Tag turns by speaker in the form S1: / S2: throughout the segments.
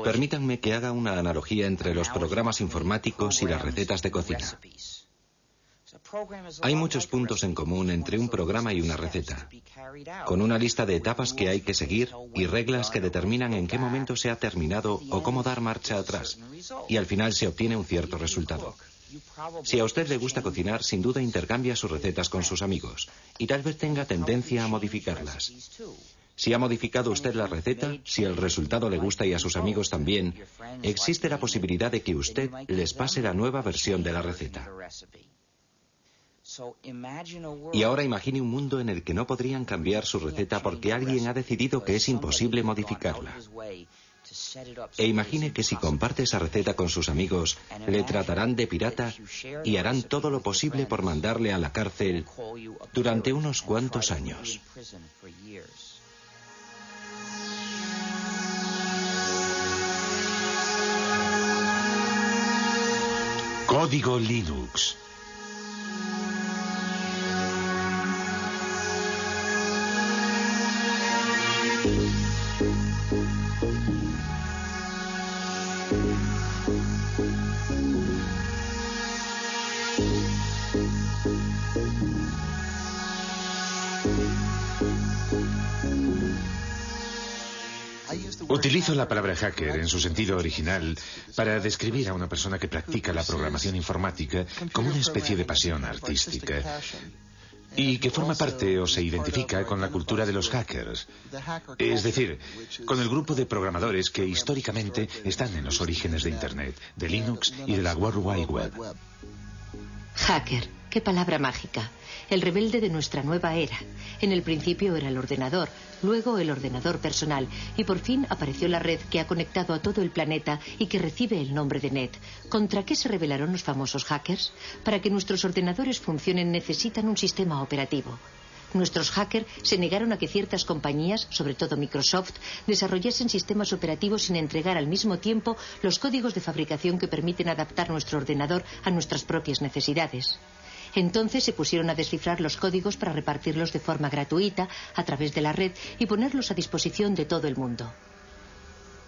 S1: Permítanme que haga una analogía entre los programas informáticos y las recetas de cocina. Hay muchos puntos en común entre un programa y una receta, con una lista de etapas que hay que seguir y reglas que determinan en qué momento se ha terminado o cómo dar marcha atrás, y al final se obtiene un cierto resultado. Si a usted le gusta cocinar, sin duda intercambia sus recetas con sus amigos, y tal vez tenga tendencia a modificarlas. Si ha modificado usted la receta, si el resultado le gusta y a sus amigos también, existe la posibilidad de que usted les pase la nueva versión de la receta. Y ahora imagine un mundo en el que no podrían cambiar su receta porque alguien ha decidido que es imposible modificarla. E imagine que si comparte esa receta con sus amigos, le tratarán de pirata y harán todo lo posible por mandarle a la cárcel durante unos cuantos años.
S2: Código Linux. Utilizo la palabra hacker en su sentido original para describir a una persona que practica la programación informática como una especie de pasión artística y que forma parte o se identifica con la cultura de los hackers, es decir, con el grupo de programadores que históricamente están en los orígenes de Internet, de Linux y de la World Wide Web.
S3: Hacker, qué palabra mágica. El rebelde de nuestra nueva era. En el principio era el ordenador, luego el ordenador personal y por fin apareció la red que ha conectado a todo el planeta y que recibe el nombre de Net. ¿Contra qué se rebelaron los famosos hackers? Para que nuestros ordenadores funcionen necesitan un sistema operativo. Nuestros hackers se negaron a que ciertas compañías, sobre todo Microsoft, desarrollasen sistemas operativos sin entregar al mismo tiempo los códigos de fabricación que permiten adaptar nuestro ordenador a nuestras propias necesidades. Entonces se pusieron a descifrar los códigos para repartirlos de forma gratuita a través de la red y ponerlos a disposición de todo el mundo.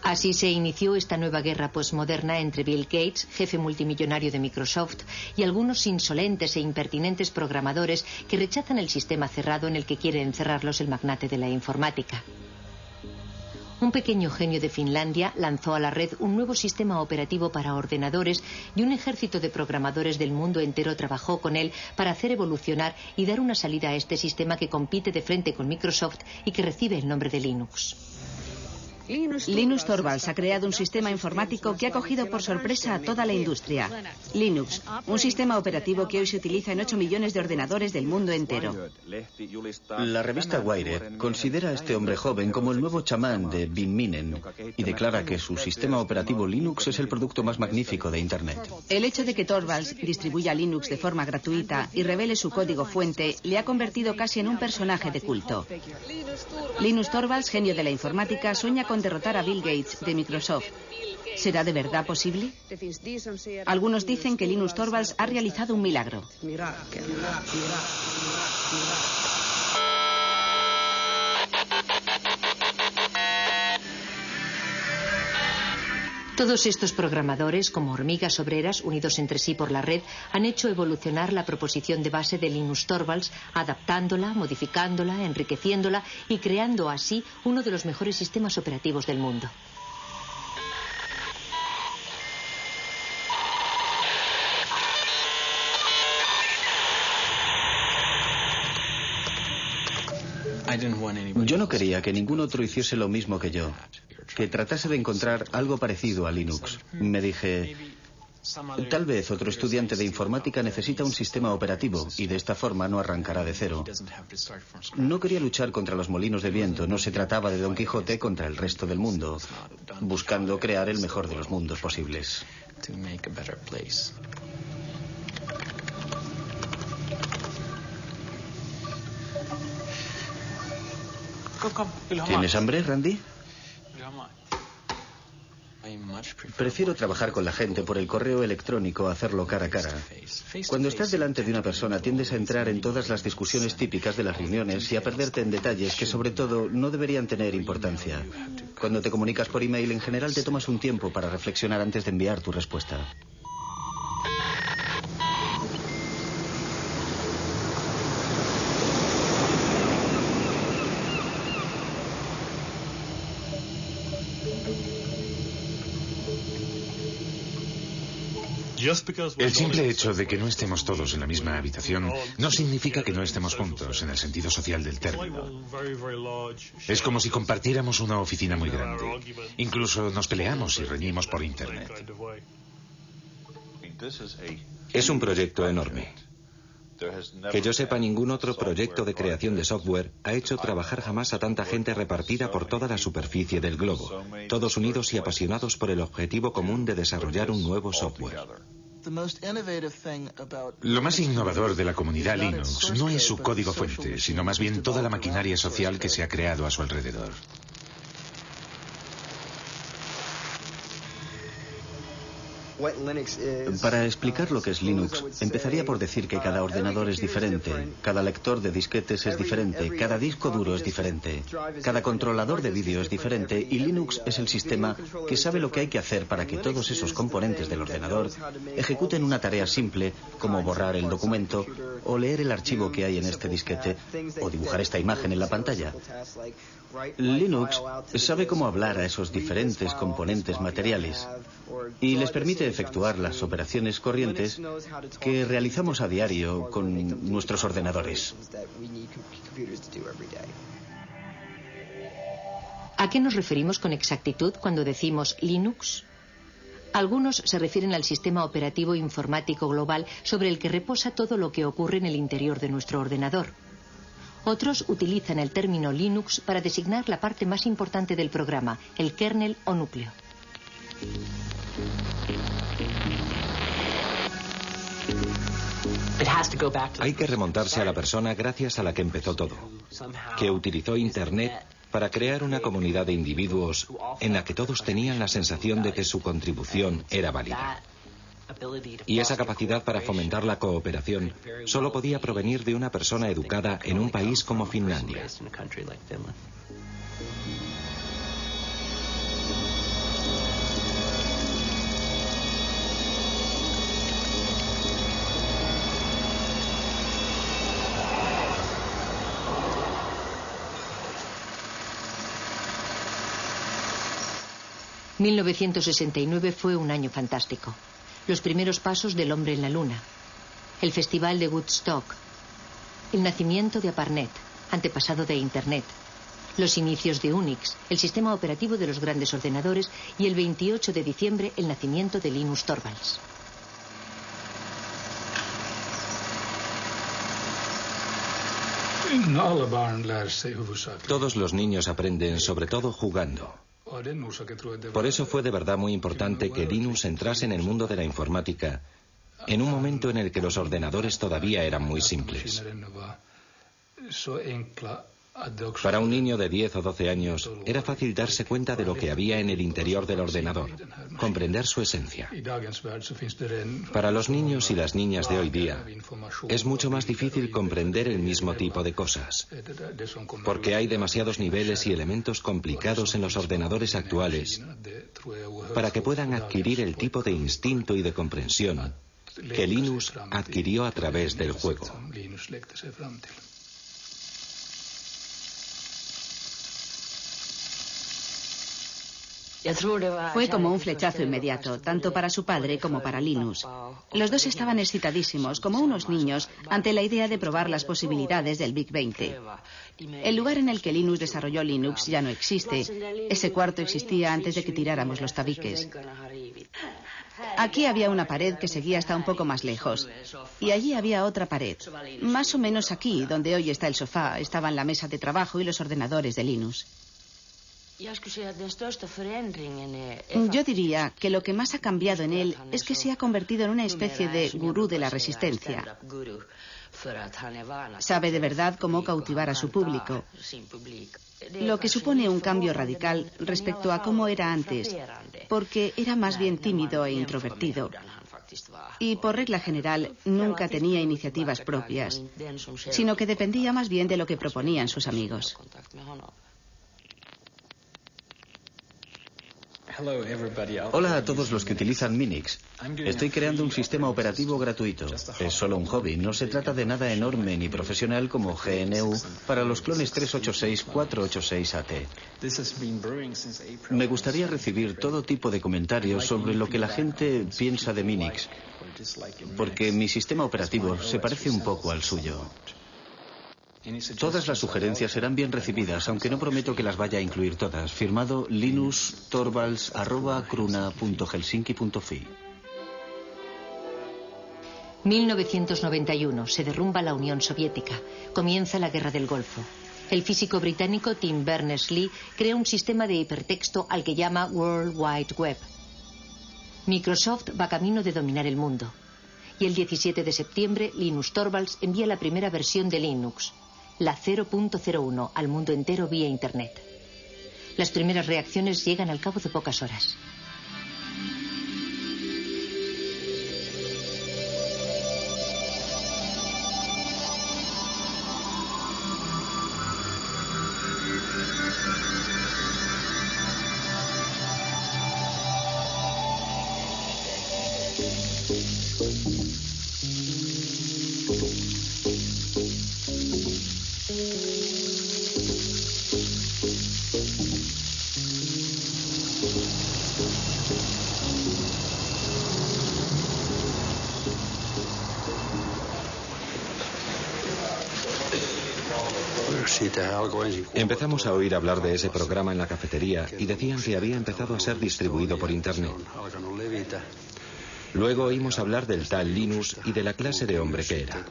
S3: Así se inició esta nueva guerra postmoderna entre Bill Gates, jefe multimillonario de Microsoft, y algunos insolentes e impertinentes programadores que rechazan el sistema cerrado en el que quiere encerrarlos el magnate de la informática. Un pequeño genio de Finlandia lanzó a la red un nuevo sistema operativo para ordenadores y un ejército de programadores del mundo entero trabajó con él para hacer evolucionar y dar una salida a este sistema que compite de frente con Microsoft y que recibe el nombre de Linux.
S4: Linus Torvalds ha creado un sistema informático que ha cogido por sorpresa a toda la industria. Linux, un sistema operativo que hoy se utiliza en 8 millones de ordenadores del mundo entero.
S5: La revista Wired considera a este hombre joven como el nuevo chamán de Bin Minen y declara que su sistema operativo Linux es el producto más magnífico de Internet.
S4: El hecho de que Torvalds distribuya Linux de forma gratuita y revele su código fuente le ha convertido casi en un personaje de culto. Linus Torvalds, genio de la informática, sueña con derrotar a Bill Gates de Microsoft. ¿Será de verdad posible? Algunos dicen que Linus Torvalds ha realizado un milagro.
S3: Todos estos programadores, como hormigas obreras unidos entre sí por la red, han hecho evolucionar la proposición de base de Linus Torvalds, adaptándola, modificándola, enriqueciéndola y creando así uno de los mejores sistemas operativos del mundo.
S5: Yo no quería que ningún otro hiciese lo mismo que yo, que tratase de encontrar algo parecido a Linux. Me dije, tal vez otro estudiante de informática necesita un sistema operativo y de esta forma no arrancará de cero. No quería luchar contra los molinos de viento, no se trataba de Don Quijote contra el resto del mundo, buscando crear el mejor de los mundos posibles. ¿Tienes hambre, Randy? Prefiero trabajar con la gente por el correo electrónico a hacerlo cara a cara. Cuando estás delante de una persona tiendes a entrar en todas las discusiones típicas de las reuniones y a perderte en detalles que sobre todo no deberían tener importancia. Cuando te comunicas por email en general te tomas un tiempo para reflexionar antes de enviar tu respuesta.
S2: El simple hecho de que no estemos todos en la misma habitación no significa que no estemos juntos en el sentido social del término. Es como si compartiéramos una oficina muy grande. Incluso nos peleamos y reñimos por Internet.
S1: Es un proyecto enorme. Que yo sepa, ningún otro proyecto de creación de software ha hecho trabajar jamás a tanta gente repartida por toda la superficie del globo, todos unidos y apasionados por el objetivo común de desarrollar un nuevo software.
S2: Lo más innovador de la comunidad Linux no es su código fuente, sino más bien toda la maquinaria social que se ha creado a su alrededor.
S5: Para explicar lo que es Linux, empezaría por decir que cada ordenador es diferente, cada lector de disquetes es diferente, cada disco duro es diferente, cada controlador de vídeo es diferente y Linux es el sistema que sabe lo que hay que hacer para que todos esos componentes del ordenador ejecuten una tarea simple como borrar el documento o leer el archivo que hay en este disquete o dibujar esta imagen en la pantalla. Linux sabe cómo hablar a esos diferentes componentes materiales y les permite efectuar las operaciones corrientes que realizamos a diario con nuestros ordenadores.
S3: ¿A qué nos referimos con exactitud cuando decimos Linux? Algunos se refieren al sistema operativo informático global sobre el que reposa todo lo que ocurre en el interior de nuestro ordenador. Otros utilizan el término Linux para designar la parte más importante del programa, el kernel o núcleo.
S1: Hay que remontarse a la persona gracias a la que empezó todo, que utilizó Internet para crear una comunidad de individuos en la que todos tenían la sensación de que su contribución era válida. Y esa capacidad para fomentar la cooperación solo podía provenir de una persona educada en un país como Finlandia.
S3: ...1969 fue un año fantástico. Los primeros pasos del hombre en la luna, el festival de Woodstock, el nacimiento de ARPANET, antepasado de Internet, los inicios de Unix, el sistema operativo de los grandes ordenadores, y el 28 de diciembre el nacimiento de Linus Torvalds.
S1: Todos los niños aprenden sobre todo jugando. Por eso fue de verdad muy importante que Linus entrase en el mundo de la informática en un momento en el que los ordenadores todavía eran muy simples. Para un niño de 10 o 12 años era fácil darse cuenta de lo que había en el interior del ordenador, comprender su esencia. Para los niños y las niñas de hoy día es mucho más difícil comprender el mismo tipo de cosas, porque hay demasiados niveles y elementos complicados en los ordenadores actuales para que puedan adquirir el tipo de instinto y de comprensión que Linus adquirió a través del juego.
S4: Fue como un flechazo inmediato, tanto para su padre como para Linus. Los dos estaban excitadísimos, como unos niños, ante la idea de probar las posibilidades del Big 20. El lugar en el que Linus desarrolló Linux ya no existe. Ese cuarto existía antes de que tiráramos los tabiques. Aquí había una pared que seguía hasta un poco más lejos. Y allí había otra pared. Más o menos aquí, donde hoy está el sofá, estaban la mesa de trabajo y los ordenadores de Linus. Yo diría que lo que más ha cambiado en él es que se ha convertido en una especie de gurú de la resistencia. Sabe de verdad cómo cautivar a su público, lo que supone un cambio radical respecto a cómo era antes, porque era más bien tímido e introvertido. Y por regla general nunca tenía iniciativas propias, sino que dependía más bien de lo que proponían sus amigos.
S5: Hola a todos los que utilizan Minix. Estoy creando un sistema operativo gratuito. Es solo un hobby, no se trata de nada enorme ni profesional como GNU para los clones 386-486-AT. Me gustaría recibir todo tipo de comentarios sobre lo que la gente piensa de Minix, porque mi sistema operativo se parece un poco al suyo. Todas las sugerencias serán bien recibidas, aunque no prometo que las vaya a incluir todas. Firmado linustorvalds@cruna.helsinki.fi.
S3: 1991. Se derrumba la Unión Soviética. Comienza la Guerra del Golfo. El físico británico Tim Berners-Lee crea un sistema de hipertexto al que llama World Wide Web. Microsoft va camino de dominar el mundo. Y el 17 de septiembre, Linus Torvalds envía la primera versión de Linux, la 0.01, al mundo entero vía Internet. Las primeras reacciones llegan al cabo de pocas horas.
S1: Empezamos a oír hablar de ese programa en la cafetería y decían que había empezado a ser distribuido por Internet. Luego oímos hablar del tal Linus y de la clase de hombre que era.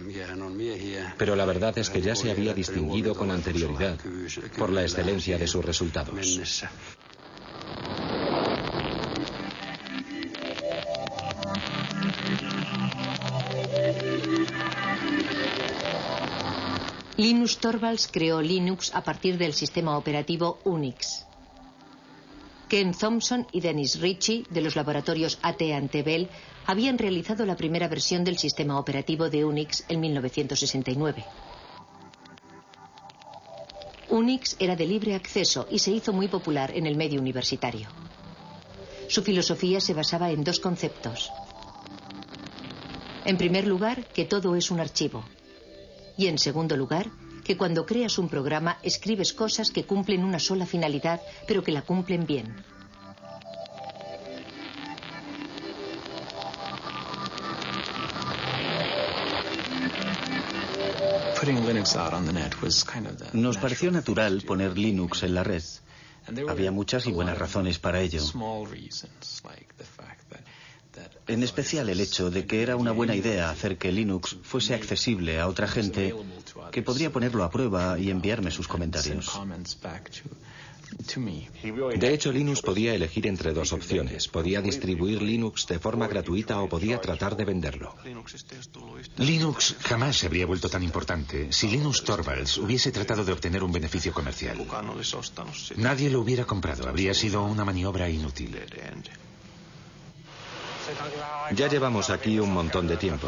S1: Pero la verdad es que ya se había distinguido con anterioridad por la excelencia de sus resultados.
S3: Linus Torvalds creó Linux a partir del sistema operativo Unix. Ken Thompson y Dennis Ritchie, de los laboratorios AT&T Bell, habían realizado la primera versión del sistema operativo de Unix en 1969. Unix era de libre acceso y se hizo muy popular en el medio universitario. Su filosofía se basaba en dos conceptos. En primer lugar, que todo es un archivo. Y en segundo lugar, que cuando creas un programa escribes cosas que cumplen una sola finalidad, pero que la cumplen bien.
S5: Nos pareció natural poner Linux en la red. Había muchas y buenas razones para ello. En especial el hecho de que era una buena idea hacer que Linux fuese accesible a otra gente que podría ponerlo a prueba y enviarme sus comentarios.
S1: De hecho, Linus podía elegir entre dos opciones. Podía distribuir Linux de forma gratuita o podía tratar de venderlo.
S2: Linux jamás se habría vuelto tan importante si Linus Torvalds hubiese tratado de obtener un beneficio comercial. Nadie lo hubiera comprado, habría sido una maniobra inútil.
S1: Ya llevamos aquí un montón de tiempo.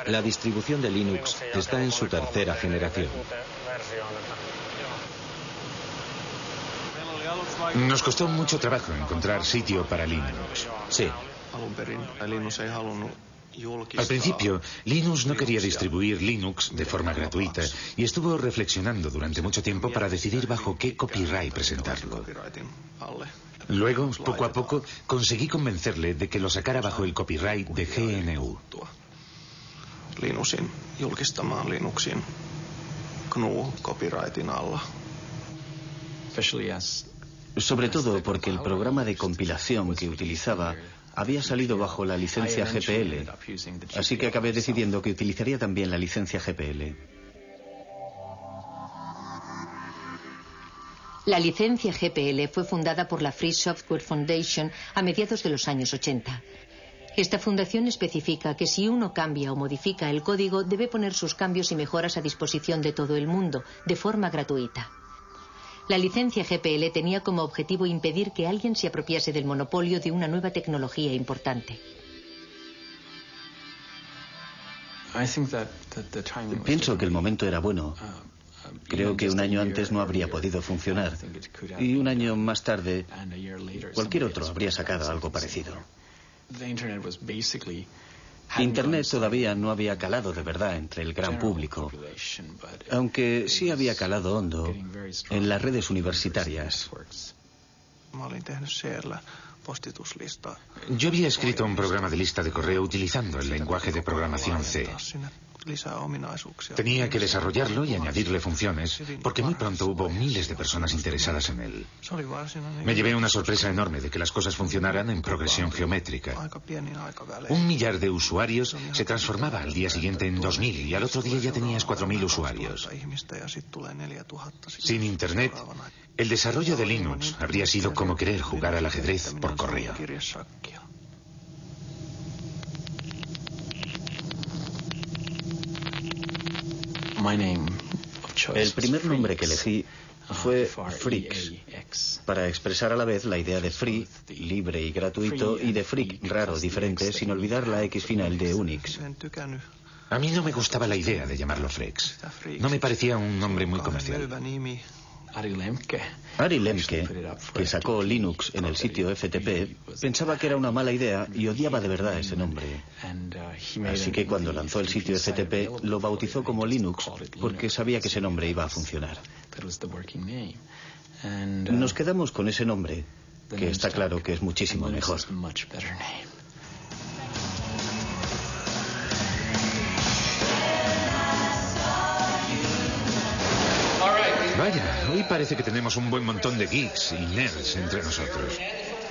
S1: La distribución de Linux está en su tercera generación.
S2: Nos costó mucho trabajo encontrar sitio para Linux.
S1: Sí.
S2: Al principio, Linus no quería distribuir Linux de forma gratuita y estuvo reflexionando durante mucho tiempo para decidir bajo qué copyright presentarlo. Luego, poco a poco, conseguí convencerle de que lo sacara bajo el copyright de GNU.
S6: Linuxin julkistamaan Linuxin GNU-copyrightin alla.
S5: Sobre todo porque el programa de compilación que utilizaba había salido bajo la licencia GPL, así que acabé decidiendo que utilizaría también la licencia GPL.
S3: La licencia GPL fue fundada por la Free Software Foundation a mediados de los años 80. Esta fundación especifica que si uno cambia o modifica el código, debe poner sus cambios y mejoras a disposición de todo el mundo, de forma gratuita. La licencia GPL tenía como objetivo impedir que alguien se apropiase del monopolio de una nueva tecnología importante.
S5: Pienso que el momento era bueno. Creo que un año antes no habría podido funcionar. Y un año más tarde, cualquier otro habría sacado algo parecido. Internet todavía no había calado de verdad entre el gran público, aunque sí había calado hondo en las redes universitarias.
S2: Yo había escrito un programa de lista de correo utilizando el lenguaje de programación C. Tenía que desarrollarlo y añadirle funciones, porque muy pronto hubo miles de personas interesadas en él. Me llevé una sorpresa enorme de que las cosas funcionaran en progresión geométrica. 1 millar de usuarios se transformaba al día siguiente en 2000 y al otro día ya tenías 4000 usuarios. Sin Internet, el desarrollo de Linux habría sido como querer jugar al ajedrez por correo.
S5: El primer nombre que elegí fue Freaks, para expresar a la vez la idea de free, libre y gratuito, y de freak, raro, diferente, sin olvidar la X final de Unix.
S2: A mí no me gustaba la idea de llamarlo Freaks. No me parecía un nombre muy comercial.
S5: Ari Lemke, que sacó Linux en el sitio FTP, pensaba que era una mala idea y odiaba de verdad ese nombre. Así que cuando lanzó el sitio FTP lo bautizó como Linux porque sabía que ese nombre iba a funcionar. Nos quedamos con ese nombre, que está claro que es muchísimo mejor.
S2: Vaya, hoy parece que tenemos un buen montón de geeks y nerds entre nosotros.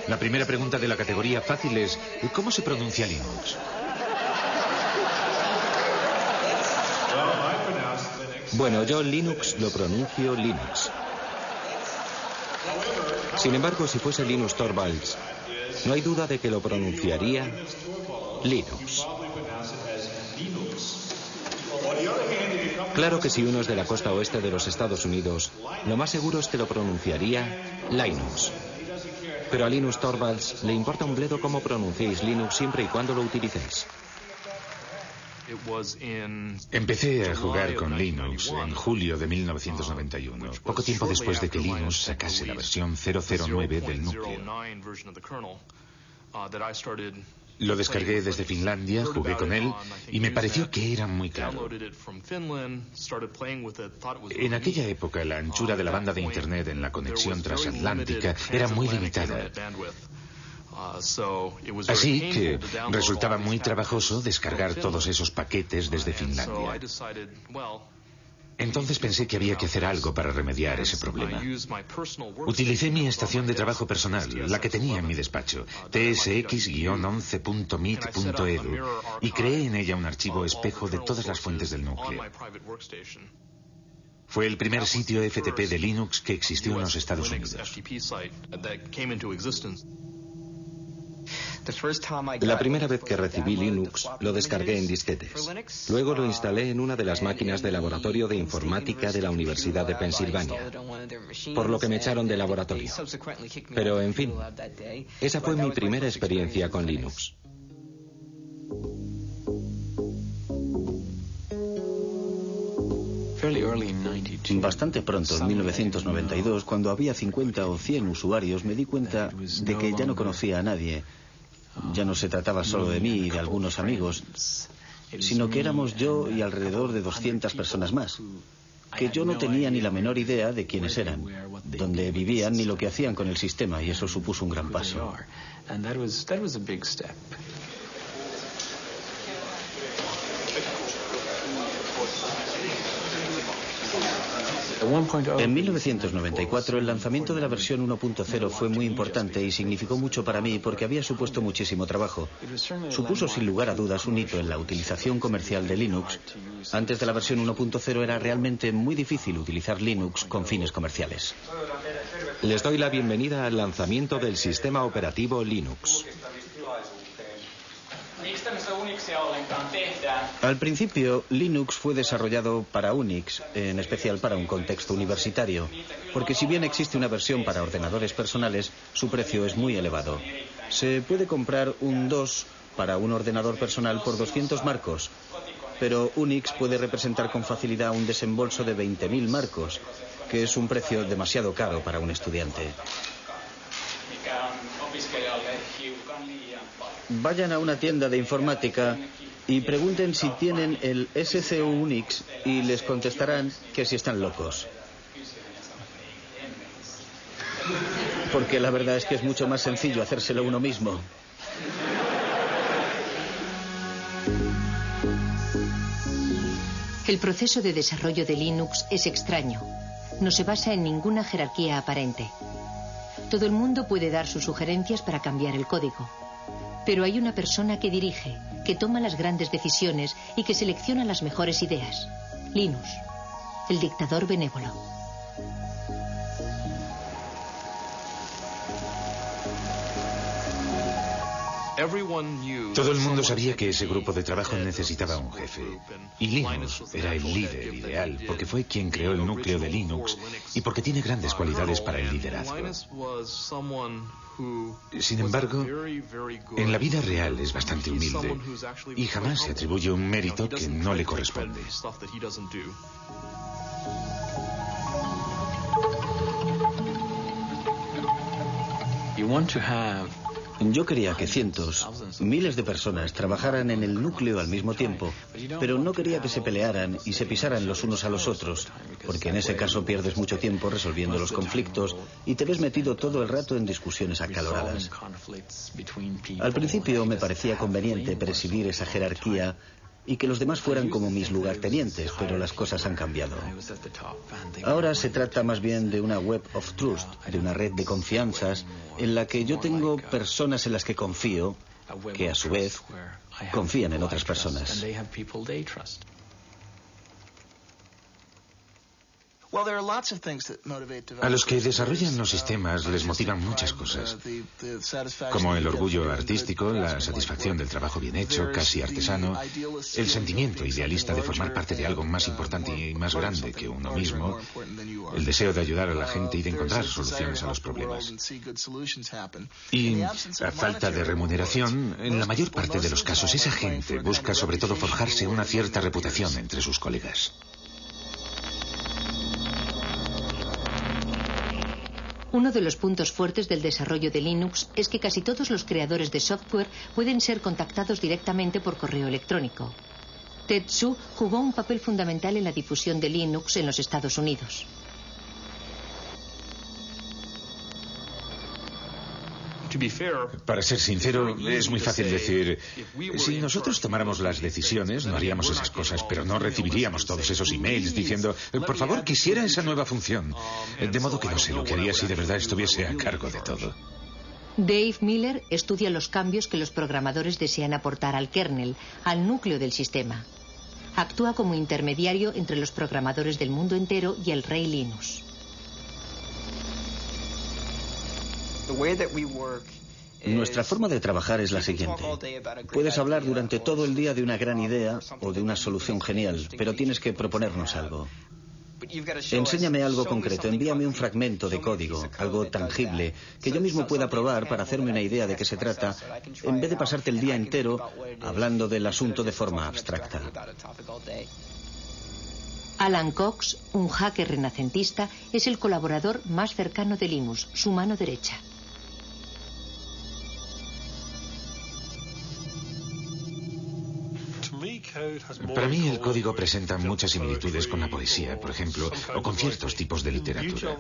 S2: La primera pregunta de la categoría fácil es: ¿cómo se pronuncia Linux?
S1: Bueno, yo Linux lo pronuncio Linux. Sin embargo, si fuese Linus Torvalds, no hay duda de que lo pronunciaría Linux. Claro que si uno es de la costa oeste de los Estados Unidos, lo más seguro es que lo pronunciaría Linux. Pero a Linus Torvalds le importa un bledo cómo pronunciéis Linux siempre y cuando lo utilicéis.
S2: Empecé a jugar con Linux en julio de 1991, poco tiempo después de que Linux sacase la versión 009 del núcleo. Lo descargué desde Finlandia, jugué con él y me pareció que era muy caro. En aquella época la anchura de la banda de Internet en la conexión transatlántica era muy limitada. Así que resultaba muy trabajoso descargar todos esos paquetes desde Finlandia. Entonces pensé que había que hacer algo para remediar ese problema. Utilicé mi estación de trabajo personal, la que tenía en mi despacho, tsx-11.meet.edu, y creé en ella un archivo espejo de todas las fuentes del núcleo. Fue el primer sitio FTP de Linux que existió en los Estados Unidos.
S1: La primera vez que recibí Linux, lo descargué en disquetes. Luego lo instalé en una de las máquinas de laboratorio de informática de la Universidad de Pensilvania, por lo que me echaron del laboratorio. Pero, en fin, esa fue mi primera experiencia con Linux.
S5: Bastante pronto, en 1992, cuando había 50 o 100 usuarios, me di cuenta de que ya no conocía a nadie. Ya no se trataba solo de mí y de algunos amigos, sino que éramos yo y alrededor de 200 personas más, que yo no tenía ni la menor idea de quiénes eran, dónde vivían ni lo que hacían con el sistema, y eso supuso un gran paso. En 1994 el lanzamiento de la versión 1.0 fue muy importante y significó mucho para mí porque había supuesto muchísimo trabajo. Supuso sin lugar a dudas un hito en la utilización comercial de Linux. Antes de la versión 1.0 era realmente muy difícil utilizar Linux con fines comerciales.
S1: Les doy la bienvenida al lanzamiento del sistema operativo Linux.
S7: Miksi tämmöistä Unixia ollenkaan tehdään?
S5: Al principio, Linux fue desarrollado para Unix, en especial para un contexto universitario, porque si bien existe una versión para ordenadores personales, su precio es muy elevado. Se puede comprar un DOS para un ordenador personal por 200 marcos, pero Unix puede representar con facilidad un desembolso de 20.000 marcos, que es un precio demasiado caro para un estudiante. Vayan a una tienda de informática y pregunten si tienen el SCU Unix y les contestarán que si están locos. Porque la verdad es que es mucho más sencillo hacérselo uno mismo.
S3: El proceso de desarrollo de Linux es extraño. No se basa en ninguna jerarquía aparente. Todo el mundo puede dar sus sugerencias para cambiar el código. Pero hay una persona que dirige, que toma las grandes decisiones y que selecciona las mejores ideas. Linus, el dictador benévolo.
S2: Todo el mundo sabía que ese grupo de trabajo necesitaba un jefe. Y Linus era el líder ideal, porque fue quien creó el núcleo de Linux y porque tiene grandes cualidades para el liderazgo. Sin embargo, en la vida real es bastante humilde y jamás se atribuye un mérito que no le corresponde.
S5: Yo quería que cientos, miles de personas trabajaran en el núcleo al mismo tiempo, pero no quería que se pelearan y se pisaran los unos a los otros, porque en ese caso pierdes mucho tiempo resolviendo los conflictos y te ves metido todo el rato en discusiones acaloradas. Al principio me parecía conveniente presidir esa jerarquía y que los demás fueran como mis lugartenientes, pero las cosas han cambiado. Ahora se trata más bien de una web of trust, de una red de confianzas en la que yo tengo personas en las que confío, que a su vez confían en otras personas.
S2: A los que desarrollan los sistemas les motivan muchas cosas, como el orgullo artístico, la satisfacción del trabajo bien hecho, casi artesano, el sentimiento idealista de formar parte de algo más importante y más grande que uno mismo, el deseo de ayudar a la gente y de encontrar soluciones a los problemas. Y a falta de remuneración, en la mayor parte de los casos esa gente busca sobre todo forjarse una cierta reputación entre sus colegas.
S3: Uno de los puntos fuertes del desarrollo de Linux es que casi todos los creadores de software pueden ser contactados directamente por correo electrónico. Ted Su jugó un papel fundamental en la difusión de Linux en los Estados Unidos.
S2: Para ser sincero, es muy fácil decir, si nosotros tomáramos las decisiones, no haríamos esas cosas, pero no recibiríamos todos esos emails diciendo, por favor, quisiera esa nueva función. De modo que no sé lo que haría si de verdad estuviese a cargo de todo.
S3: Dave Miller estudia los cambios que los programadores desean aportar al kernel, al núcleo del sistema. Actúa como intermediario entre los programadores del mundo entero y el rey Linus.
S5: Nuestra forma de trabajar es la siguiente. Puedes hablar durante todo el día de una gran idea o de una solución genial, pero tienes que proponernos algo. Enséñame algo concreto, envíame un fragmento de código, algo tangible, que yo mismo pueda probar para hacerme una idea de qué se trata, en vez de pasarte el día entero hablando del asunto de forma abstracta.
S3: Alan Cox, un hacker renacentista, es el colaborador más cercano de Linus, su mano derecha.
S2: Para mí el código presenta muchas similitudes con la poesía, por ejemplo, o con ciertos tipos de literatura.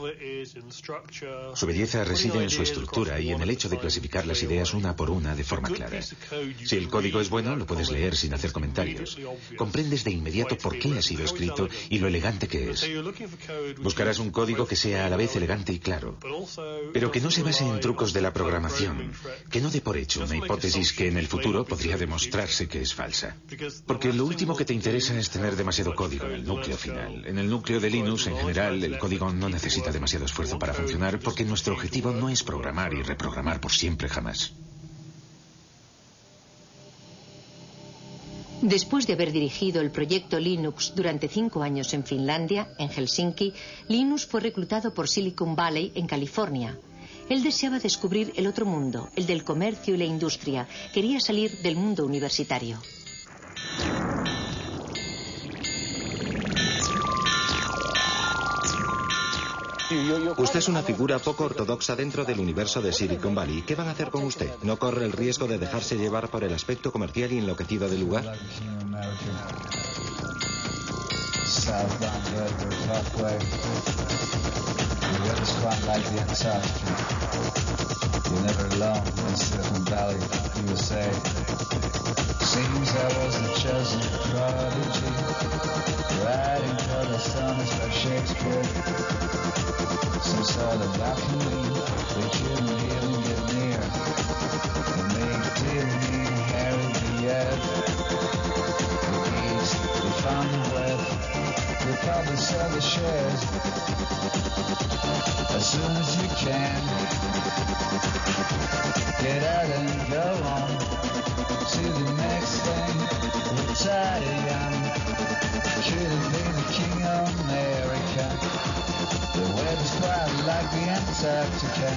S2: Su belleza reside en su estructura y en el hecho de clasificar las ideas una por una de forma clara. Si el código es bueno, lo puedes leer sin hacer comentarios. Comprendes de inmediato por qué ha sido escrito y lo elegante que es. Buscarás un código que sea a la vez elegante y claro, pero que no se base en trucos de la programación, que no dé por hecho una hipótesis que en el futuro podría demostrarse que es falsa. Porque lo último que te interesa es tener demasiado código en el núcleo final. En el núcleo de Linux, en general, el código no necesita demasiado esfuerzo para funcionar porque nuestro objetivo no es programar y reprogramar por siempre jamás.
S3: Después de haber dirigido el proyecto Linux durante 5 años en Finlandia, en Helsinki, Linus fue reclutado por Silicon Valley, en California. Él deseaba descubrir el otro mundo, el del comercio y la industria. Quería salir del mundo universitario.
S1: Usted es una figura poco ortodoxa dentro del universo de Silicon Valley. ¿Qué van a hacer con usted? ¿No corre el riesgo de dejarse llevar por el aspecto comercial y enloquecido del lugar?
S7: Some sort of balcony, they couldn't even get near. And they didn't even Harry the earth. The east, they found the breath. They probably sell the shares as soon as you can. Get out and go on to the next thing. Retire young. Couldn't be the king of America. The weather's quite like the Antarctica.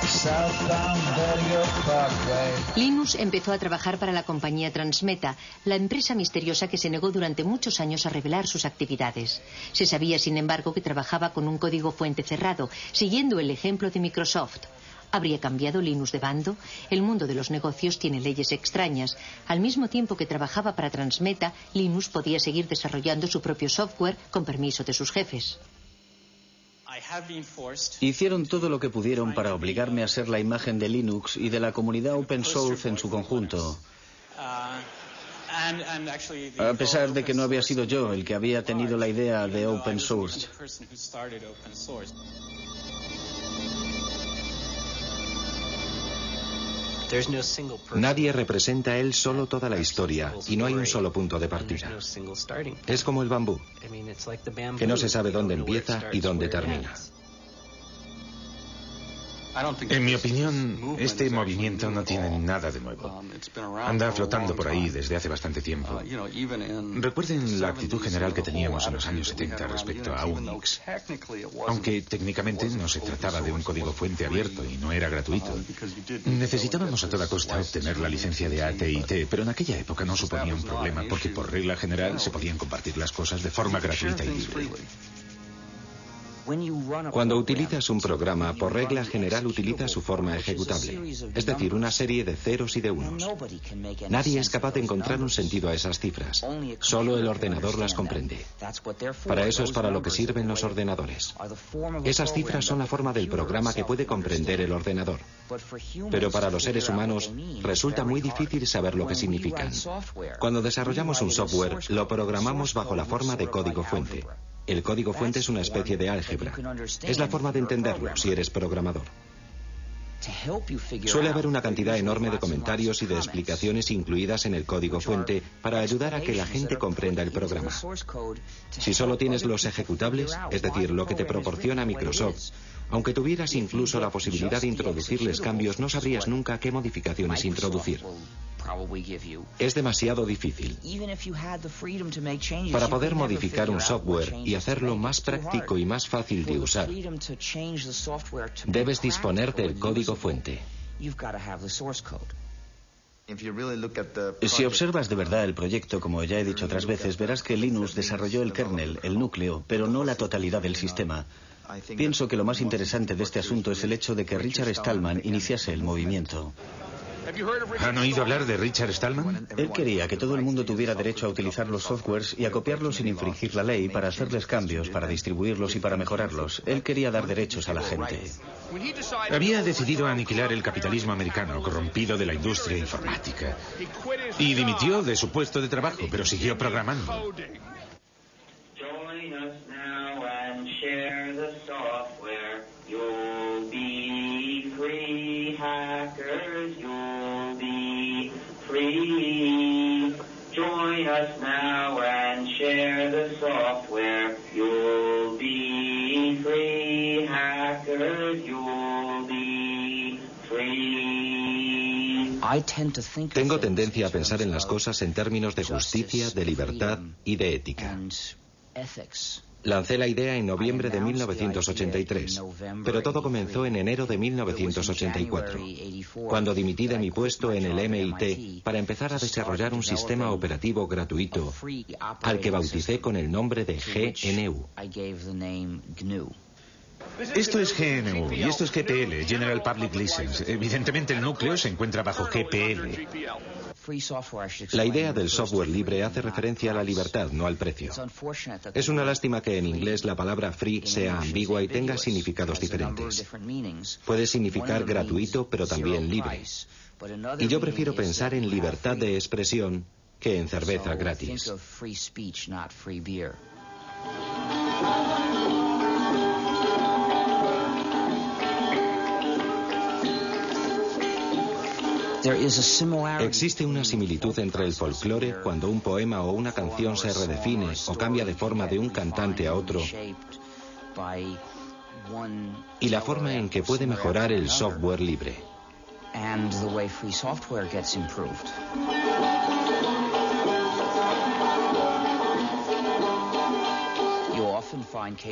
S7: Southbound Vertigo Parkway.
S3: Linus empezó a trabajar para la compañía Transmeta, la empresa misteriosa que se negó durante muchos años a revelar sus actividades. Se sabía, sin embargo, que trabajaba con un código fuente cerrado, siguiendo el ejemplo de Microsoft. ¿Habría cambiado Linus de bando? El mundo de los negocios tiene leyes extrañas. Al mismo tiempo que trabajaba para Transmeta, Linus podía seguir desarrollando su propio software con permiso de sus jefes.
S5: Hicieron todo lo que pudieron para obligarme a ser la imagen de Linux y de la comunidad open source en su conjunto. A pesar de que no había sido yo el que había tenido la idea de open source.
S1: Nadie representa él solo toda la historia y no hay un solo punto de partida. Es como el bambú, que no se sabe dónde empieza y dónde termina.
S2: En mi opinión, este movimiento no tiene nada de nuevo. Anda flotando por ahí desde hace bastante tiempo. Recuerden la actitud general que teníamos en los años 70 respecto a Unix. Aunque técnicamente no se trataba de un código fuente abierto y no era gratuito. Necesitábamos a toda costa obtener la licencia de AT&T, pero en aquella época no suponía un problema porque por regla general se podían compartir las cosas de forma gratuita y libre.
S1: Cuando utilizas un programa, por regla general utiliza su forma ejecutable, es decir, una serie de ceros y de unos. Nadie es capaz de encontrar un sentido a esas cifras, solo el ordenador las comprende. Para eso es para lo que sirven los ordenadores. Esas cifras son la forma del programa que puede comprender el ordenador. Pero para los seres humanos resulta muy difícil saber lo que significan. Cuando desarrollamos un software, lo programamos bajo la forma de código fuente. El código fuente es una especie de álgebra. Es la forma de entenderlo si eres programador. Suele haber una cantidad enorme de comentarios y de explicaciones incluidas en el código fuente para ayudar a que la gente comprenda el programa. Si solo tienes los ejecutables, es decir, lo que te proporciona Microsoft, aunque tuvieras incluso la posibilidad de introducirles cambios, no sabrías nunca qué modificaciones introducir. Es demasiado difícil. Para poder modificar un software y hacerlo más práctico y más fácil de usar, debes disponer del código fuente.
S5: Si observas de verdad el proyecto, como ya he dicho otras veces, verás que Linus desarrolló el kernel, el núcleo, pero no la totalidad del sistema. Pienso que lo más interesante de este asunto es el hecho de que Richard Stallman iniciase el movimiento.
S2: ¿Han oído hablar de Richard Stallman?
S5: Él quería que todo el mundo tuviera derecho a utilizar los softwares y a copiarlos sin infringir la ley, para hacerles cambios, para distribuirlos y para mejorarlos. Él quería dar derechos a la gente.
S2: Había decidido aniquilar el capitalismo americano corrompido de la industria informática. Y dimitió de su puesto de trabajo, pero siguió programando.
S8: Hackers, you'll be free. Join us now and share the software. You'll be free. Hackers, you'll be free.
S1: Tengo tendencia a pensar en las cosas en términos de justicia, de libertad y de ética. Lancé la idea en noviembre de 1983, pero todo comenzó en enero de 1984, cuando dimití de mi puesto en el MIT para empezar a desarrollar un sistema operativo gratuito, al que bauticé con el nombre de GNU.
S2: Esto es GNU y esto es GPL, General Public License. Evidentemente el núcleo se encuentra bajo GPL.
S1: La idea del software libre hace referencia a la libertad, no al precio. Es una lástima que en inglés la palabra free sea ambigua y tenga significados diferentes. Puede significar gratuito, pero también libre. Y yo prefiero pensar en libertad de expresión que en cerveza gratis. Existe una similitud entre el folclore cuando un poema o una canción se redefine o cambia de forma de un cantante a otro, y la forma en que puede mejorar el software libre.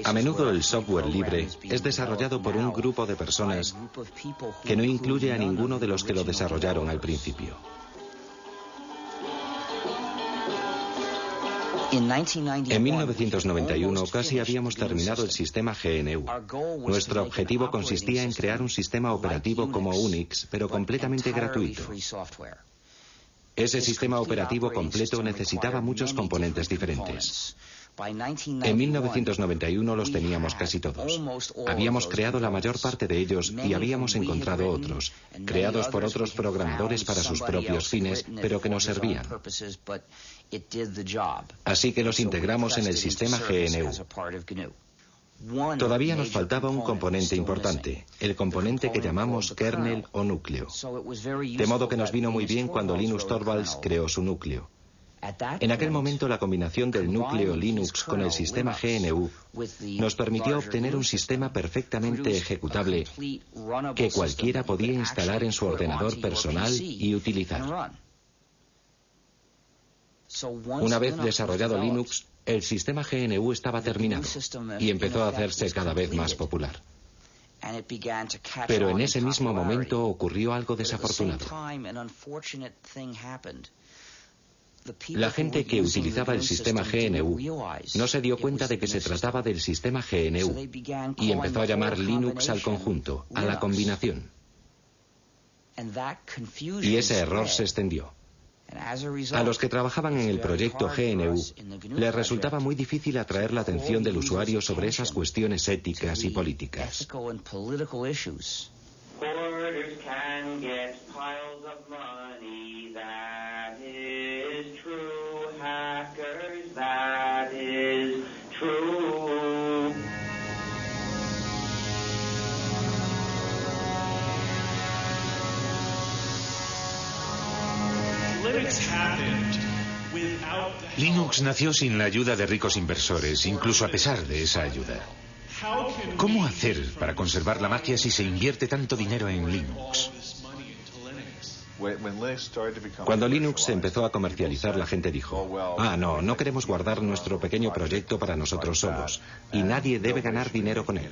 S1: A menudo el software libre es desarrollado por un grupo de personas que no incluye a ninguno de los que lo desarrollaron al principio. En 1991 casi habíamos terminado el sistema GNU. Nuestro objetivo consistía en crear un sistema operativo como Unix, pero completamente gratuito. Ese sistema operativo completo necesitaba muchos componentes diferentes. En 1991 los teníamos casi todos. Habíamos creado la mayor parte de ellos y habíamos encontrado otros, creados por otros programadores para sus propios fines, pero que nos servían. Así que los integramos en el sistema GNU. Todavía nos faltaba un componente importante, el componente que llamamos kernel o núcleo. De modo que nos vino muy bien cuando Linus Torvalds creó su núcleo. En aquel momento la combinación del núcleo Linux con el sistema GNU nos permitió obtener un sistema perfectamente ejecutable que cualquiera podía instalar en su ordenador personal y utilizar. Una vez desarrollado Linux, el sistema GNU estaba terminado y empezó a hacerse cada vez más popular. Pero en ese mismo momento ocurrió algo desafortunado. La gente que utilizaba el sistema GNU no se dio cuenta de que se trataba del sistema GNU y empezó a llamar Linux al conjunto, a la combinación. Y ese error se extendió. A los que trabajaban en el proyecto GNU les resultaba muy difícil atraer la atención del usuario sobre esas cuestiones éticas y políticas.
S2: Linux nació sin la ayuda de ricos inversores, incluso a pesar de esa ayuda. ¿Cómo hacer para conservar la magia si se invierte tanto dinero en Linux?
S1: Cuando Linux se empezó a comercializar, la gente dijo, no queremos guardar nuestro pequeño proyecto para nosotros solos, y nadie debe ganar dinero con él.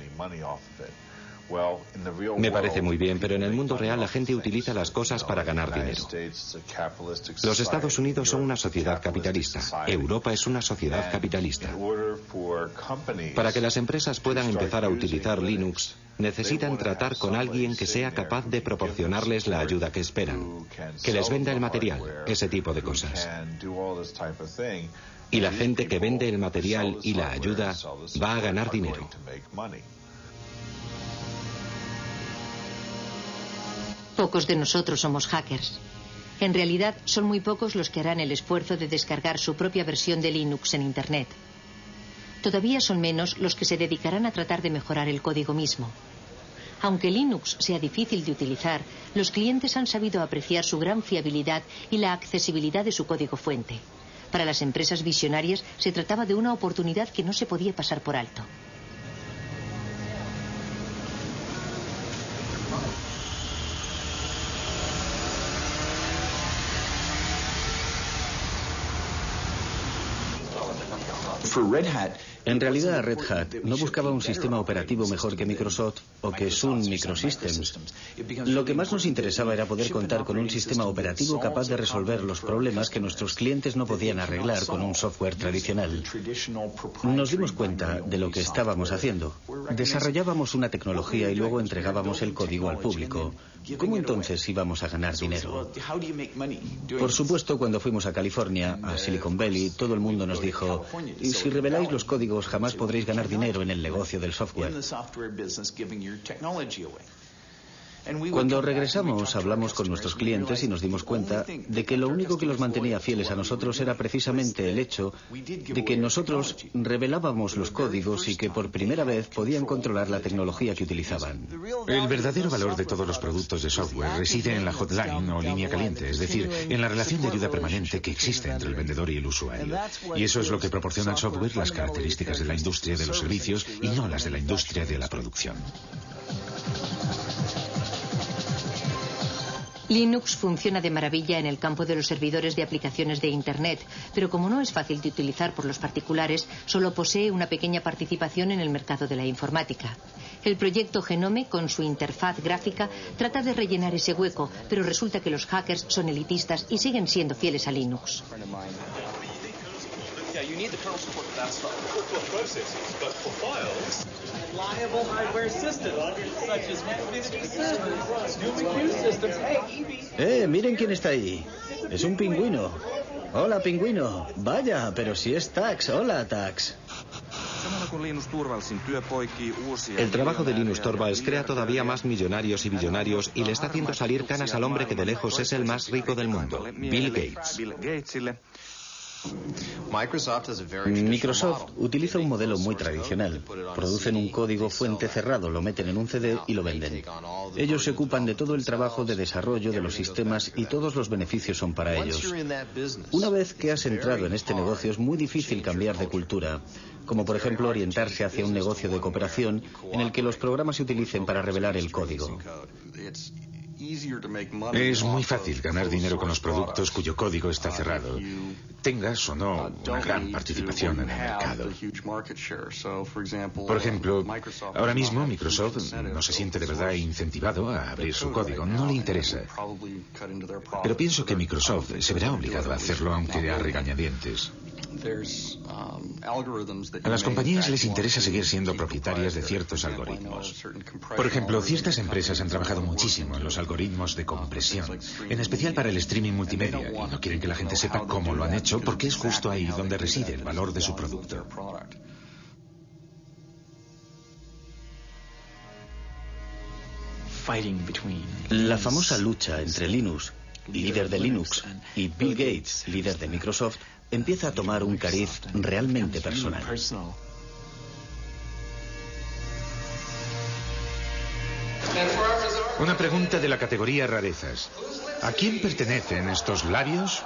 S1: Me parece muy bien, pero en el mundo real la gente utiliza las cosas para ganar dinero. Los Estados Unidos son una sociedad capitalista. Europa es una sociedad capitalista. Para que las empresas puedan empezar a utilizar Linux, necesitan tratar con alguien que sea capaz de proporcionarles la ayuda que esperan, que les venda el material, ese tipo de cosas. Y la gente que vende el material y la ayuda va a ganar dinero.
S3: Pocos de nosotros somos hackers. En realidad, son muy pocos los que harán el esfuerzo de descargar su propia versión de Linux en Internet. Todavía son menos los que se dedicarán a tratar de mejorar el código mismo. Aunque Linux sea difícil de utilizar, los clientes han sabido apreciar su gran fiabilidad y la accesibilidad de su código fuente. Para las empresas visionarias se trataba de una oportunidad que no se podía pasar por alto.
S5: En realidad, Red Hat no buscaba un sistema operativo mejor que Microsoft o que Sun Microsystems. Lo que más nos interesaba era poder contar con un sistema operativo capaz de resolver los problemas que nuestros clientes no podían arreglar con un software tradicional. Nos dimos cuenta de lo que estábamos haciendo. Desarrollábamos una tecnología y luego entregábamos el código al público. ¿Cómo entonces íbamos a ganar dinero? Por supuesto, cuando fuimos a California, a Silicon Valley, todo el mundo nos dijo: y si reveláis los códigos jamás podréis ganar dinero en el negocio del software. Cuando regresamos, hablamos con nuestros clientes y nos dimos cuenta de que lo único que los mantenía fieles a nosotros era precisamente el hecho de que nosotros revelábamos los códigos y que por primera vez podían controlar la tecnología que utilizaban.
S2: El verdadero valor de todos los productos de software reside en la hotline o línea caliente, es decir, en la relación de ayuda permanente que existe entre el vendedor y el usuario. Y eso es lo que proporciona el software las características de la industria de los servicios y no las de la industria de la producción.
S3: Linux funciona de maravilla en el campo de los servidores de aplicaciones de Internet, pero como no es fácil de utilizar por los particulares, solo posee una pequeña participación en el mercado de la informática. El proyecto Genome, con su interfaz gráfica, trata de rellenar ese hueco, pero resulta que los hackers son elitistas y siguen siendo fieles a Linux.
S5: Miren quién está ahí. Es un pingüino. Hola, pingüino. Vaya, pero si es Tax. Hola, Tax.
S1: El trabajo de Linus Torvalds crea todavía más millonarios y billonarios y le está haciendo salir canas al hombre que de lejos es el más rico del mundo, Bill Gates.
S5: Microsoft utiliza un modelo muy tradicional. Producen un código fuente cerrado, lo meten en un CD y lo venden. Ellos se ocupan de todo el trabajo de desarrollo de los sistemas y todos los beneficios son para ellos. Una vez que has entrado en este negocio es muy difícil cambiar de cultura, como por ejemplo orientarse hacia un negocio de cooperación en el que los programas se utilicen para revelar el código.
S2: Es muy fácil ganar dinero con los productos cuyo código está cerrado, tengas o no una gran participación en el mercado. Por ejemplo, ahora mismo Microsoft no se siente de verdad incentivado a abrir su código, no le interesa. Pero pienso que Microsoft se verá obligado a hacerlo aunque a regañadientes. A las compañías les interesa seguir siendo propietarias de ciertos algoritmos. Por ejemplo, ciertas empresas han trabajado muchísimo en los algoritmos de compresión, en especial para el streaming multimedia, y no quieren que la gente sepa cómo lo han hecho porque es justo ahí donde reside el valor de su producto.
S5: La famosa lucha entre Linus, líder de Linux, y Bill Gates, líder de Microsoft, empieza a tomar un cariz realmente personal.
S2: Una pregunta de la categoría rarezas. ¿A quién pertenecen estos labios?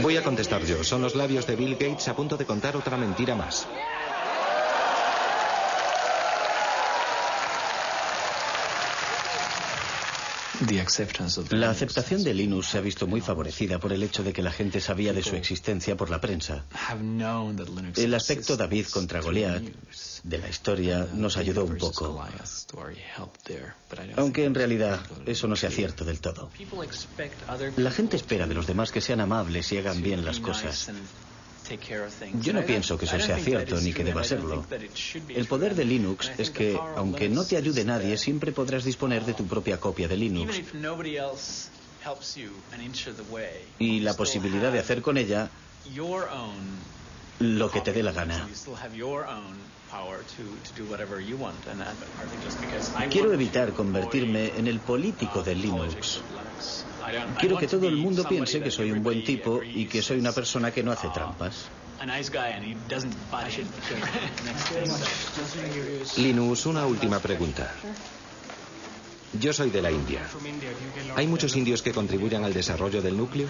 S1: Voy a contestar yo. Son los labios de Bill Gates a punto de contar otra mentira más.
S5: La aceptación de Linux se ha visto muy favorecida por el hecho de que la gente sabía de su existencia por la prensa. El aspecto David contra Goliat de la historia nos ayudó un poco, aunque en realidad eso no sea cierto del todo. La gente espera de los demás que sean amables y hagan bien las cosas. Yo no pienso que eso sea cierto ni que deba serlo. El poder de Linux es que, aunque no te ayude nadie, siempre podrás disponer de tu propia copia de Linux. Y la posibilidad de hacer con ella lo que te dé la gana. Quiero evitar convertirme en el político de Linux. Quiero que todo el mundo piense que soy un buen tipo y que soy una persona que no hace trampas.
S1: Linus, una última pregunta. Yo soy de la India. ¿Hay muchos indios que contribuyan al desarrollo del núcleo?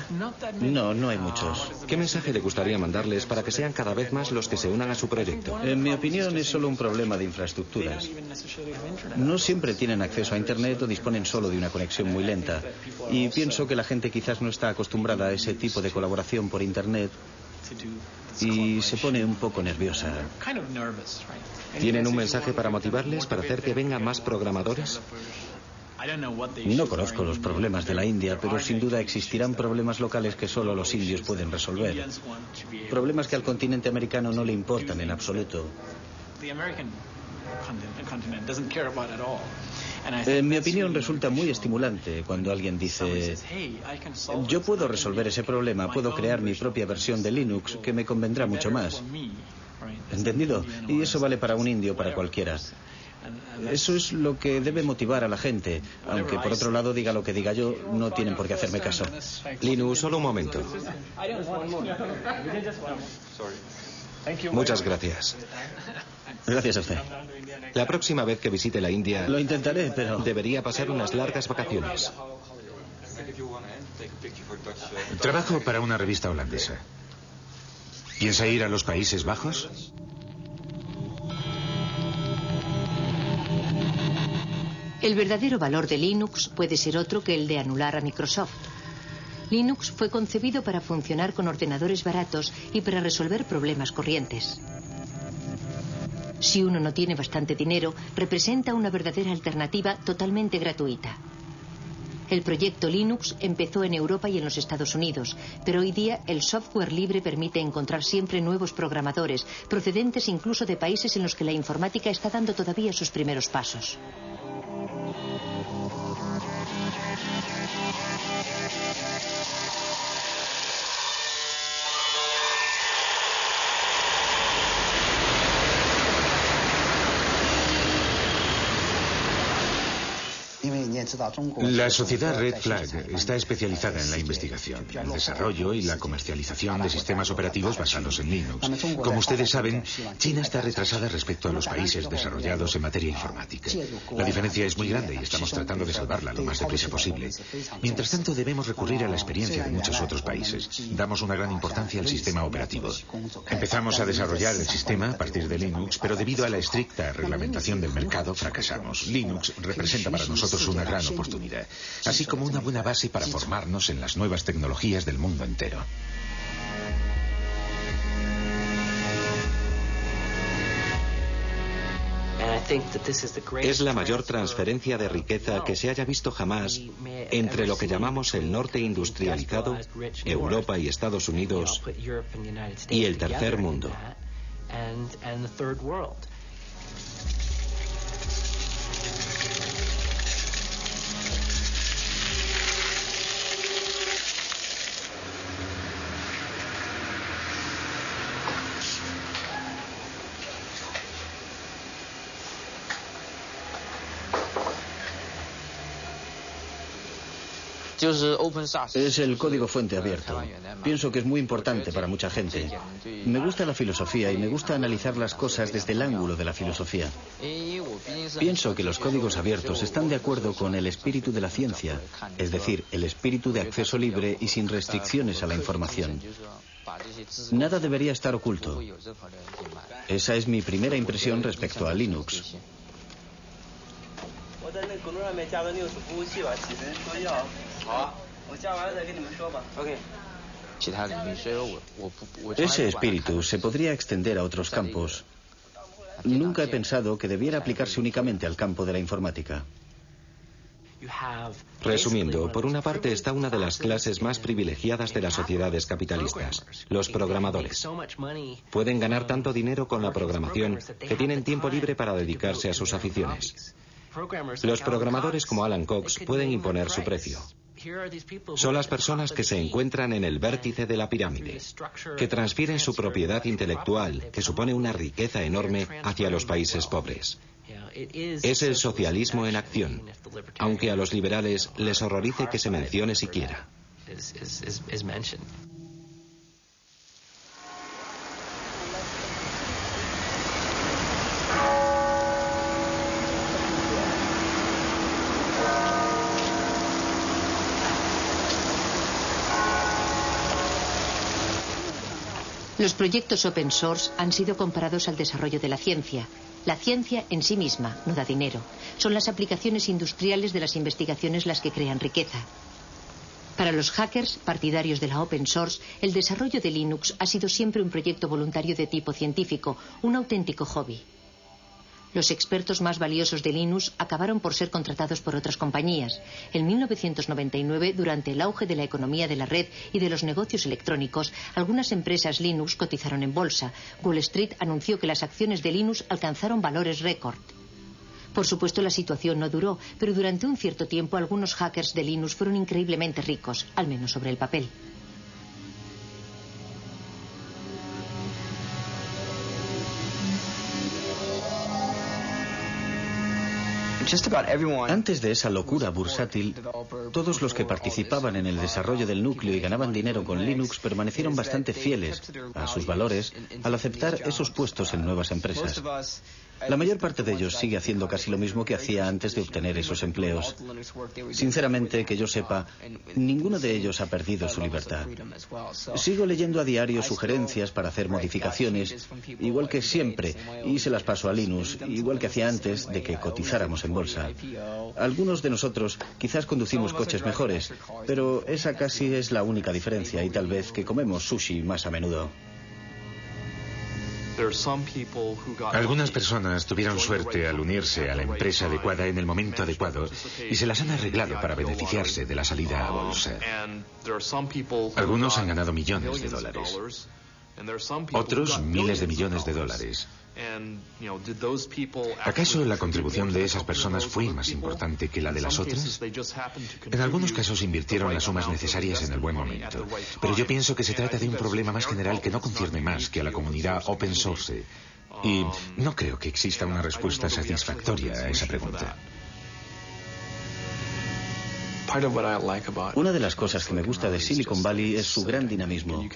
S5: No, no hay muchos.
S1: ¿Qué mensaje le gustaría mandarles para que sean cada vez más los que se unan a su proyecto?
S5: En mi opinión es solo un problema de infraestructuras. No siempre tienen acceso a Internet o disponen solo de una conexión muy lenta. Y pienso que la gente quizás no está acostumbrada a ese tipo de colaboración por Internet y se pone un poco nerviosa.
S1: ¿Tienen un mensaje para motivarles, para hacer que vengan más programadores?
S5: No conozco los problemas de la India, pero sin duda existirán problemas locales que solo los indios pueden resolver. Problemas que al continente americano no le importan en absoluto. En mi opinión resulta muy estimulante cuando alguien dice: yo puedo resolver ese problema, puedo crear mi propia versión de Linux que me convendrá mucho más. ¿Entendido? Y eso vale para un indio, para cualquiera. Eso es lo que debe motivar a la gente, aunque por otro lado, diga lo que diga yo, no tienen por qué hacerme caso.
S1: Linus, solo un momento. Muchas gracias.
S5: Gracias a usted.
S1: La próxima vez que visite la India...
S5: Lo intentaré, pero...
S1: debería pasar unas largas vacaciones.
S2: Trabajo para una revista holandesa. ¿Piensa ir a los Países Bajos?
S3: El verdadero valor de Linux puede ser otro que el de anular a Microsoft. Linux fue concebido para funcionar con ordenadores baratos y para resolver problemas corrientes. Si uno no tiene bastante dinero, representa una verdadera alternativa totalmente gratuita. El proyecto Linux empezó en Europa y en los Estados Unidos, pero hoy día el software libre permite encontrar siempre nuevos programadores, procedentes incluso de países en los que la informática está dando todavía sus primeros pasos.
S2: La sociedad Red Flag está especializada en la investigación, el desarrollo y la comercialización de sistemas operativos basados en Linux. Como ustedes saben, China está retrasada respecto a los países desarrollados en materia informática. La diferencia es muy grande y estamos tratando de salvarla lo más deprisa posible. Mientras tanto, debemos recurrir a la experiencia de muchos otros países. Damos una gran importancia al sistema operativo. Empezamos a desarrollar el sistema a partir de Linux, pero debido a la estricta reglamentación del mercado, fracasamos. Linux representa para nosotros una gran oportunidad, así como una buena base para formarnos en las nuevas tecnologías del mundo entero.
S1: Es la mayor transferencia de riqueza que se haya visto jamás entre lo que llamamos el norte industrializado, Europa y Estados Unidos, y el tercer mundo.
S5: Es el código fuente abierto. Pienso que es muy importante para mucha gente. Me gusta la filosofía y me gusta analizar las cosas desde el ángulo de la filosofía. Pienso que los códigos abiertos están de acuerdo con el espíritu de la ciencia, es decir, el espíritu de acceso libre y sin restricciones a la información. Nada debería estar oculto. Esa es mi primera impresión respecto a Linux. Ese espíritu se podría extender a otros campos. Nunca he pensado que debiera aplicarse únicamente al campo de la informática.
S1: Resumiendo, por una parte está una de las clases más privilegiadas de las sociedades capitalistas, los programadores. Pueden ganar tanto dinero con la programación que tienen tiempo libre para dedicarse a sus aficiones. Los programadores como Alan Cox pueden imponer su precio. Son las personas que se encuentran en el vértice de la pirámide, que transfieren su propiedad intelectual, que supone una riqueza enorme, hacia los países pobres. Es el socialismo en acción, aunque a los liberales les horrorice que se mencione siquiera.
S3: Los proyectos open source han sido comparados al desarrollo de la ciencia. La ciencia en sí misma no da dinero. Son las aplicaciones industriales de las investigaciones las que crean riqueza. Para los hackers, partidarios de la open source, el desarrollo de Linux ha sido siempre un proyecto voluntario de tipo científico, un auténtico hobby. Los expertos más valiosos de Linux acabaron por ser contratados por otras compañías. En 1999, durante el auge de la economía de la red y de los negocios electrónicos, algunas empresas Linux cotizaron en bolsa. Wall Street anunció que las acciones de Linux alcanzaron valores récord. Por supuesto, la situación no duró, pero durante un cierto tiempo algunos hackers de Linux fueron increíblemente ricos, al menos sobre el papel.
S5: Antes de esa locura bursátil, todos los que participaban en el desarrollo del núcleo y ganaban dinero con Linux permanecieron bastante fieles a sus valores al aceptar esos puestos en nuevas empresas. La mayor parte de ellos sigue haciendo casi lo mismo que hacía antes de obtener esos empleos. Sinceramente, que yo sepa, ninguno de ellos ha perdido su libertad. Sigo leyendo a diario sugerencias para hacer modificaciones, igual que siempre, y se las paso a Linux, igual que hacía antes de que cotizáramos en bolsa. Algunos de nosotros quizás conducimos coches mejores, pero esa casi es la única diferencia, y tal vez que comemos sushi más a menudo.
S2: Algunas personas tuvieron suerte al unirse a la empresa adecuada en el momento adecuado y se las han arreglado para beneficiarse de la salida a bolsa. Algunos han ganado millones de dólares. Otros miles de millones de dólares. ¿Acaso la contribución de esas personas fue más importante que la de las otras? En algunos casos invirtieron las sumas necesarias en el buen momento, pero yo pienso que se trata de un problema más general que no concierne más que a la comunidad open source, y no creo que exista una respuesta satisfactoria a esa pregunta.
S5: Una de las cosas que me gusta de Silicon Valley es su gran dinamismo.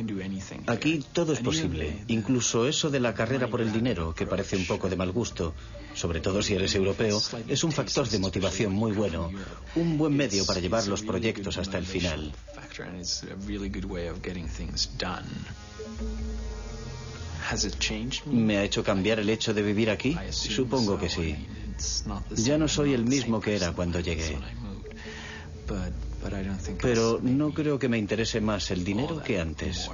S5: Aquí todo es posible, incluso eso de la carrera por el dinero, que parece un poco de mal gusto, sobre todo si eres europeo, es un factor de motivación muy bueno, un buen medio para llevar los proyectos hasta el final. ¿Me ha hecho cambiar el hecho de vivir aquí? Supongo que sí. Ya no soy el mismo que era cuando llegué. Pero no creo que me interese más el dinero que antes.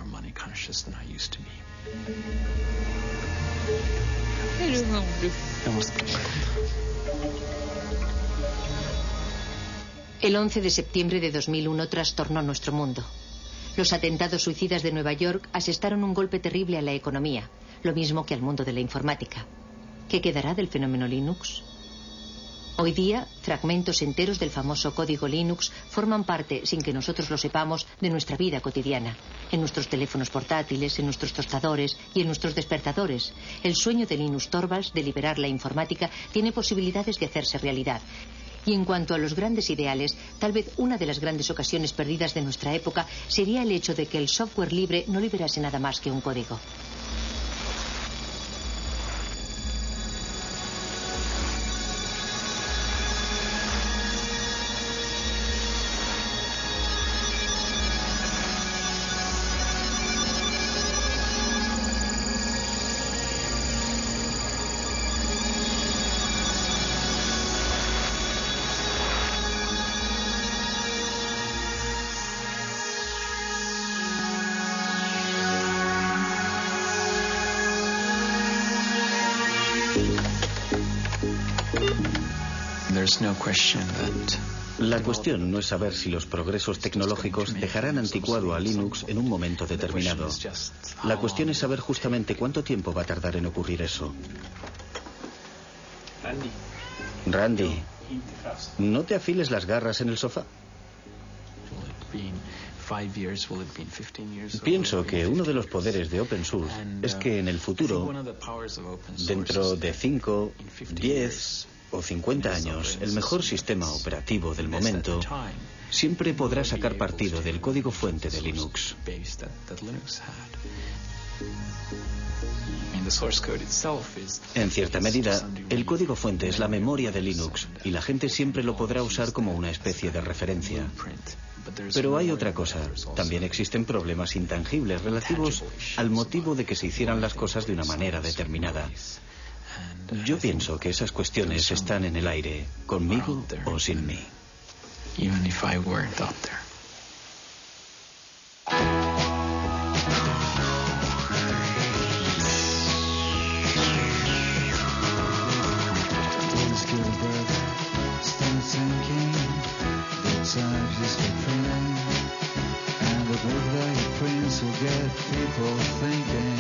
S3: El 11 de septiembre de 2001 trastornó nuestro mundo. Los atentados suicidas de Nueva York asestaron un golpe terrible a la economía, lo mismo que al mundo de la informática. ¿Qué quedará del fenómeno Linux? Hoy día, fragmentos enteros del famoso código Linux forman parte, sin que nosotros lo sepamos, de nuestra vida cotidiana. En nuestros teléfonos portátiles, en nuestros tostadores y en nuestros despertadores. El sueño de Linus Torvalds de liberar la informática tiene posibilidades de hacerse realidad. Y en cuanto a los grandes ideales, tal vez una de las grandes ocasiones perdidas de nuestra época sería el hecho de que el software libre no liberase nada más que un código.
S5: La cuestión no es saber si los progresos tecnológicos dejarán anticuado a Linux en un momento determinado. La cuestión es saber justamente cuánto tiempo va a tardar en ocurrir eso. Randy, ¿no te afiles las garras en el sofá? Pienso que uno de los poderes de Open Source es que en el futuro, dentro de 5, 10 o 50 años, el mejor sistema operativo del momento siempre podrá sacar partido del código fuente de Linux. En cierta medida, el código fuente es la memoria de Linux y la gente siempre lo podrá usar como una especie de referencia. Pero hay otra cosa. También existen problemas intangibles relativos al motivo de que se hicieran las cosas de una manera determinada. Yo pienso que esas cuestiones están en el aire, conmigo o sin mí.
S7: pages for printing, and the bootleg prints will get people thinking.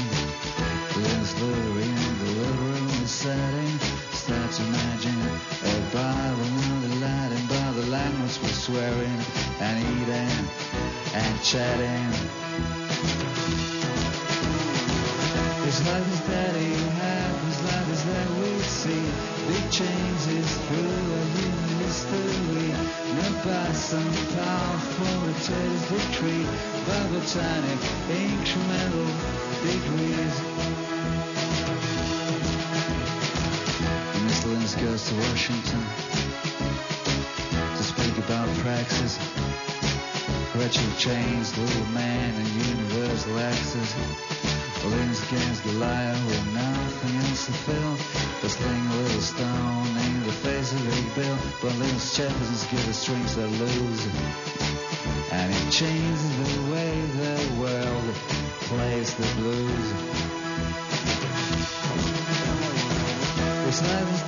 S7: There's Louis in the little room is setting. Start to imagine a Bible and the Latin, but the language was swearing and eating and chatting. His life is daddy, half his life is that we see. Big changes through a human history. Not by some powerful rotated victory, by botanic incremental degrees. Mr. Linus goes to Washington to speak about praxis. Rachel Chains, little man and universal access. Linus against Goliath with nothing else to fill. But sling a little stone in the face of Big Bill. But Linus Jefferson's give the strings that lose. And it changes the way the world plays the blues. This life is